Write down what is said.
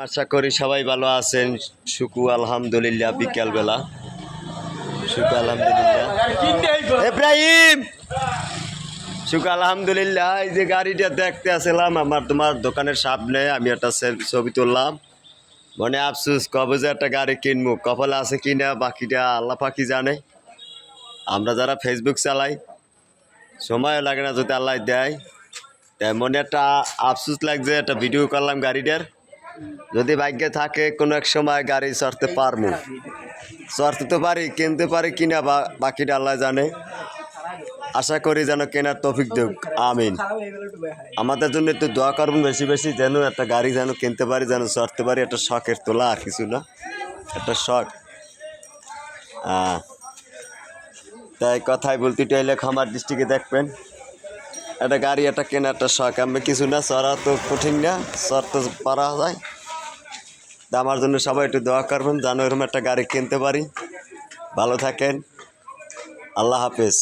আশা করি সবাই ভালো আছেন। শুকু আলহামদুলিল্লাহ বিকালবেলা। শুকু আলহামদুলিল্লাহ ইব্রাহিম শুকু আলহামদুলিল্লাহ। এই যে গাড়িটা দেখতে আসলাম তোমার দোকানের সামনে, আমি একটা ছবি তুললাম। মনে আফসুস কবে যে একটা গাড়ি কিনবো, কপালে আছে কিনা বাকিটা আল্লাহ পাকি জানে। আমরা যারা ফেসবুক চালাই সময়ও লাগে না, যদি আল্লাহ দেয়। তাই মনে একটা আফসুস লাগছে, একটা ভিডিও করলাম গাড়িটার। যদি ভাগ্যে থাকে কোনো এক সময় গাড়ি চড়তে পারবো, চড়তে তো পারি, কিনতে পারি কিনা বাকিটা আল্লাহ জানে। আশা করি যেন কেনার তৌফিক দেব, আমিন। আমাদের জন্য একটু দোয়া করবেন বেশি বেশি, যেন একটা গাড়ি যেন কিনতে পারি, যেন চড়তে পারি। একটা শখের তোলা, আর কিছু না, একটা শখ। তাই কথাই বলতে চাইলে খামার ডিস্ট্রিক্টে দেখবেন একটা গাড়ি একটা কেনা একটা শখ। আমি কিছু না, চড়া তো কঠিন না, চড়তে পারা যায়। তা আমার জন্য সবাই একটু দোয়া করবেন যেন এরকম একটা গাড়ি কিনতে পারি। ভালো থাকেন, আল্লাহ হাফেজ।